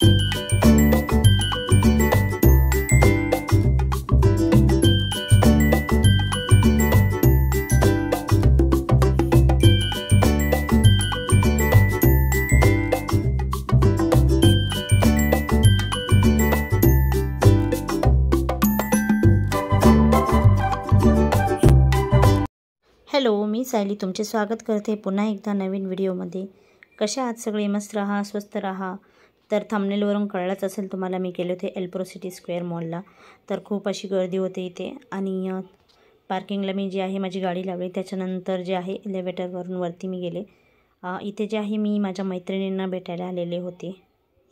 Hello, मी सायली तुमचे स्वागत करते पुन्हा एकदा नवीन व्हिडिओमध्ये। कशा आहात सगळे? मस्त राहा, स्वस्थ राहा। तर थंबनेलवरून कळलंच असेल तुम्हाला मी गेले होते एल्प्रो सिटी स्क्वेअर मॉलला। तर खूप अशी गर्दी होते इथे आणि पार्किंगला मी जी आहे माझी गाडी लावली, त्याच्यानंतर जे आहे एलिव्हेटरवरून वरती मी गेले। इथे जे आहे मी माझ्या मैत्रिणींना भेटायला आलेले होते।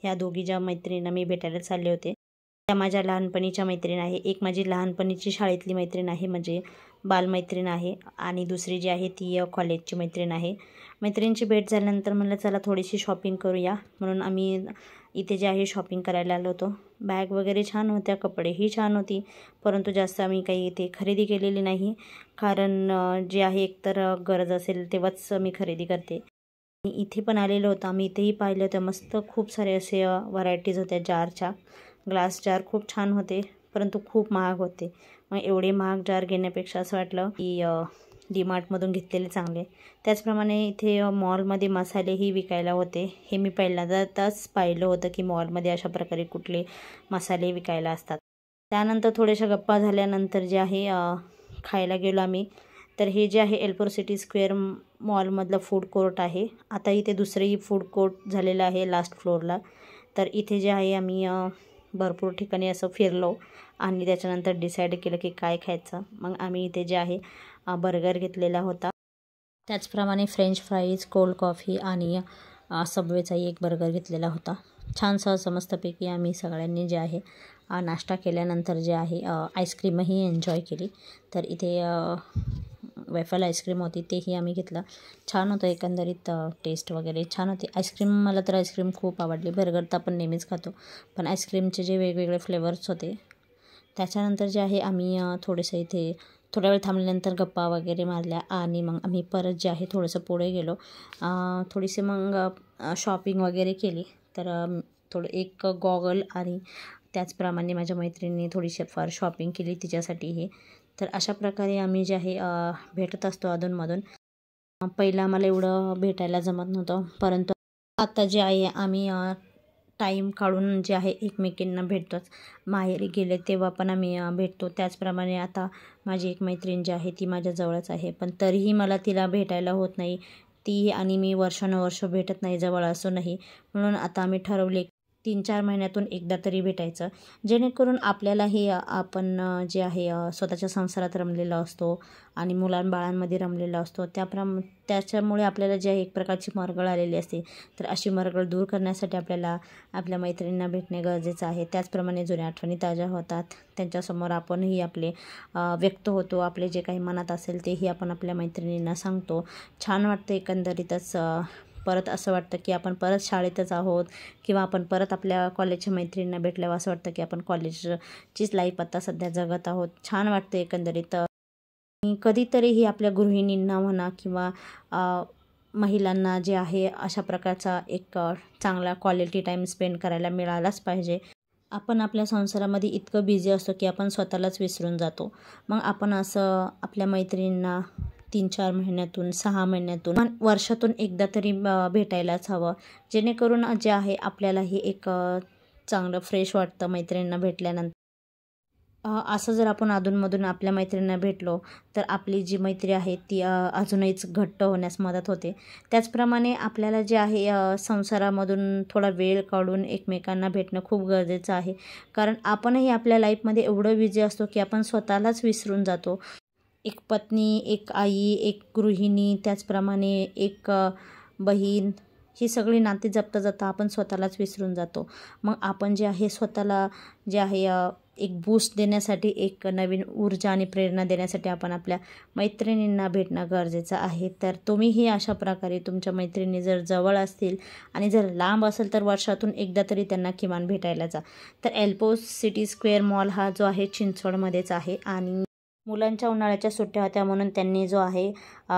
ह्या दोघी ज्या मैत्रिणींना मी भेटायला चालले होते त्या माझ्या लहानपणीच्या मैत्रीण आहे। एक माझी लहानपणीची शाळेतली मैत्रीण आहे, म्हणजे बालमैत्रीण आहे, आणि दुसरी जी आहे ती कॉलेजची मैत्रीण आहे। मैत्रिणींची भेट झाल्यानंतर म्हणलं चला थोडीशी शॉपिंग करूया, म्हणून आम्ही इथे जे आहे शॉपिंग करायला आलो होतो। बॅग वगैरे छान होत्या, कपडेही छान होती, परंतु जास्त आम्ही काही इथे खरेदी केलेली नाही, कारण जे आहे एकतर गरज असेल तेव्हाच मी खरेदी करते। इथे पण आलेलो होतो आम्ही, इथेही पाहिलं होतं मस्त खूप सारे असे व्हरायटीज होत्या जारच्या। ग्लास जार खूप छान होते, परंतु खूप महाग होते। मग एवढे महाग जार घेण्यापेक्षा असं वाटलं की डीमार्टमधून घेतलेले चांगले। त्याचप्रमाणे इथे मॉलमध्ये मसालेही विकायला होते। हे मी पहिल्यांदाच पाहिलं होतं की मॉलमध्ये अशा प्रकारे कुठले मसाले विकायला असतात। त्यानंतर थोड्याशा गप्पा झाल्यानंतर जे आहे खायला गेलो आम्ही। तर हे जे आहे एल्प्रो सिटी स्क्वेअर मॉलमधलं फूड कोर्ट आहे। आता इथे दुसरंही फूड कोर्ट झालेलं आहे लास्ट फ्लोअरला। तर इथे जे आहे आम्ही भरपूर ठिकाणी असं फिरलो आणि त्याच्यानंतर डिसाईड केलं की काय खायचं। मग आम्ही इथे जे आहे बर्गर घेतलेला होता, त्याचप्रमाणे फ्रेंच फ्राईज, कोल्ड कॉफी आणि सबवेचाही एक बर्गर घेतलेला होता। छानसं असं मस्तपैकी आम्ही सगळ्यांनी जे आहे नाश्ता केल्यानंतर जे आहे आईस्क्रीमही एन्जॉय केली। तर इथे वेफल आईस्क्रीम होती, तेही आम्ही घेतलं। छान होतं एकंदरीत, टेस्ट वगैरे छान होती। आईस्क्रीम मला तर आईस्क्रीम खूप आवडली। बर्गर तर आपण नेहमीच खातो, पण आईस्क्रीमचे जे वेगवेगळे फ्लेवर्स होते। त्याच्यानंतर जे आहे आम्ही थोडंसं इथे थोड्या वेळ थांबल्यानंतर गप्पा वगैरे मारल्या आणि मग आम्ही परत जे आहे थोडंसं पुढे गेलो। थोडीशी मग शॉपिंग वगैरे केली। तर थोडं एक गॉगल आणि त्याचप्रमाणे माझ्या मैत्रिणींनी थोडीशी फार शॉपिंग केली तिच्यासाठीही। तर अशा प्रकारे आम्ही जे आहे भेटत असतो अधूनमधून। पहिलं आम्हाला एवढं भेटायला जमत नव्हतं, परंतु आता जे आहे आम्ही टाईम काढून जे आहे एकमेकींना भेटतोच। माहेरी गेले तेव्हा पण आम्ही भेटतो। त्याचप्रमाणे आता माझी एक मैत्रीण जी आहे ती माझ्या जवळच आहे, पण तरीही मला तिला भेटायला होत नाही। ती आणि मी वर्षानुवर्ष भेटत नाही जवळ असूनही, म्हणून आता आम्ही ठरवले 3-4 महिन्यातून एकदा तरी भेटायचं, जेणेकरून आपल्यालाही आपण जे आहे स्वतःच्या संसारात रमलेला असतो आणि मुलांबाळांमध्ये रमलेला असतो, त्याच्यामुळे आपल्याला जे आहे एक प्रकारची मरगळ आलेली असते। तर अशी मरगळ दूर करण्यासाठी आपल्याला आपल्या मैत्रिणींना भेटणे गरजेचं आहे। त्याचप्रमाणे जुन्या आठवणी ताज्या होतात, त्यांच्यासमोर आपणही आपले व्यक्त होतो, आपले जे काही मनात असेल तेही आपण आपल्या मैत्रिणींना सांगतो। छान वाटतं एकंदरीतच। परत असं वाटतं की आपण परत शाळेतच आहोत, किंवा आपण परत आपल्या कॉलेजच्या मैत्रिणींना भेटल्यावर असं वाटतं की आपण कॉलेजचीच लाईफ आता सध्या जगत आहोत। छान वाटतं एकंदरीत। कधीतरीही आपल्या गृहिणींना म्हणा किंवा महिलांना जे आहे अशा प्रकारचा एक चांगला क्वालिटी टाईम स्पेंड करायला मिळालाच पाहिजे। आपण आपल्या संसारामध्ये इतकं बिझी असतो की आपण स्वतःलाच विसरून जातो। मग आपण असं आपल्या मैत्रिणींना 3-4 महिन्यातून, 6 महिन्यातून, वर्षातून एकदा तरी भेटायलाच हवं, जेणेकरून जे आहे आपल्यालाही एक चांगलं फ्रेश वाटतं मैत्रिणींना भेटल्यानंतर। असं जर आपण अधूनमधून आपल्या मैत्रिणींना भेटलो तर आपली जी मैत्री आहे ती अजूनच घट्ट होण्यास मदत होते। त्याचप्रमाणे आपल्याला जे आहे संसारामधून थोडा वेळ काढून एकमेकांना भेटणं खूप गरजेचं आहे, कारण आपणही आपल्या लाईफमध्ये एवढं बिझी असतो की आपण स्वतःलाच विसरून जातो। एक पत्नी, एक आई, एक गृहिणी, त्याचप्रमाणे एक बहीण, ही सगळी नाती जपता जपता आपण स्वतःलाच विसरून जातो। मग आपण जे आहे स्वतःला जे आहे एक बूस्ट देण्यासाठी, एक नवीन ऊर्जा आणि प्रेरणा देण्यासाठी आपण आपल्या मैत्रिणींना भेटणं गरजेचं आहे। तर तुम्हीही अशा प्रकारे तुमच्या मैत्रिणी जर जवळ असतील आणि जर लांब असेल तर वर्षातून एकदा तरी त्यांना किमान भेटायला जा। तर एल्प्रो सिटी स्क्वेअर मॉल हा जो आहे चिंचवडमध्येच आहे आणि मुलांच्या उन्हाळ्याच्या सुट्ट्या होत्या म्हणून त्यांनी जो आहे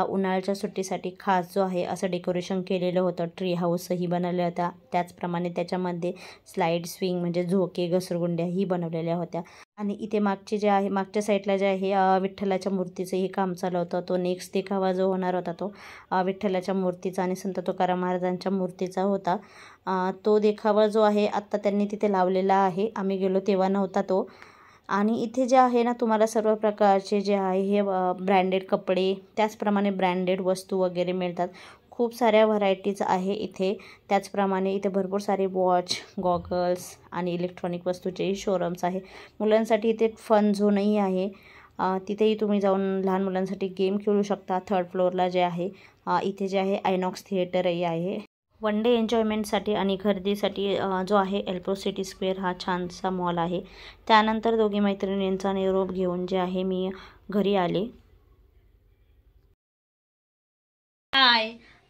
उन्हाळ्याच्या सुट्टीसाठी खास जो आहे असं डेकोरेशन केलेलं होतं. ट्री हाऊसही बनवल्या होत्या. त्याचप्रमाणे त्याच्यामध्ये स्लाईड स्विंग म्हणजे झोके घसरगुंड्याही बनवलेल्या होत्या. आणि इथे मागचे जे आहे मागच्या साईडला जे आहे विठ्ठलाच्या मूर्तीचंही काम चालू होतं. तो नेक्स्ट देखावा जो होणार होता तो विठ्ठलाच्या मूर्तीचा आणि संत तुकाराम महाराजांच्या मूर्तीचा होता. तो देखावा जो आहे आत्ता त्यांनी तिथे लावलेला आहे. आम्ही गेलो तेव्हा नव्हता तो. आणि इथे जे आहे ना तुम्हाला सर्व प्रकारचे जे आहे हे ब्रँडेड कपडे त्याचप्रमाणे ब्रँडेड वस्तू वगैरे मिळतात. खूप साऱ्या व्हरायटीज आहे इथे. त्याचप्रमाणे इथे भरपूर सारे वॉच गॉगल्स आणि इलेक्ट्रॉनिक वस्तूचेही शोरूम्स आहे. मुलांसाठी इथे फन झोनही आहे. तिथेही तुम्ही जाऊन लहान मुलांसाठी गेम खेळू शकता. थर्ड फ्लोअरला जे आहे इथे जे आहे आयनॉक्स थिएटरही आहे. वन डे एन्जॉयमेंटसाठी आणि खरेदीसाठी जो आहे एल्प्रो सिटी स्क्वेअर हा छानसा मॉल आहे. त्यानंतर दोघी मैत्रिणींचा निरोप घेऊन जे आहे मी घरी आले.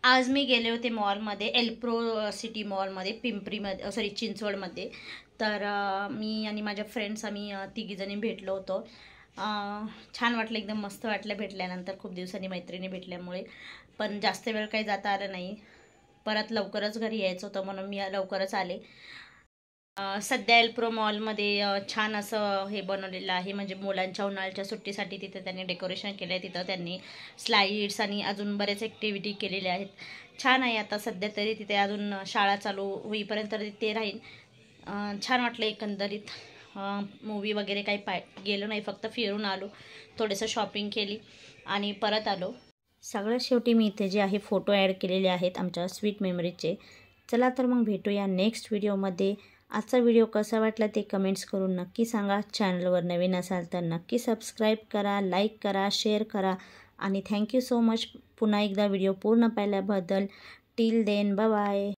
आज मी गेले होते मॉलमध्ये एल्प्रो सिटी मॉलमध्ये पिंपरीमध्ये चिंचवडमध्ये. तर मी आणि माझ्या फ्रेंड्स आम्ही तिघीजणी भेटलो होतो. छान वाटलं एकदम मस्त वाटलं भेटल्यानंतर. खूप दिवसांनी मैत्रिणी भेटल्यामुळे पण जास्त वेळ काही जाता आलं नाही. परत लवकरच घरी यायचं होतं म्हणून मी लवकरच आले. सध्या एल्प्रो मॉलमध्ये छान असं हे बनवलेलं आहे म्हणजे मुलांच्या उन्हाळ्याच्या सुट्टीसाठी तिथे त्यांनी डेकोरेशन केलं आहे. तिथं त्यांनी स्लाईड्स आणि अजून बरेच ॲक्टिव्हिटी केलेल्या आहेत. छान आहे. आता सध्या तरी तिथे अजून शाळा चालू होईपर्यंत ते राहील. छान वाटलं एकंदरीत. मूवी वगैरे काही गेलो नाही, फक्त फिरून आलो, थोडंसं शॉपिंग केली आणि परत आलो. सगळ्यात शेवटी मी इथे जे आहे फोटो ॲड केलेले आहेत आमच्या स्वीट मेमरीजचे. चला तर मग भेटूया नेक्स्ट व्हिडिओमध्ये. आजचा व्हिडिओ कसा वाटला ते कमेंट्स करून नक्की सांगा. चॅनलवर नवीन असाल तर नक्की सबस्क्राईब करा, लाईक करा, शेअर करा आणि थँक्यू सो मच पुन्हा एकदा व्हिडिओ पूर्ण पाहिल्याबद्दल. Till then bye bye.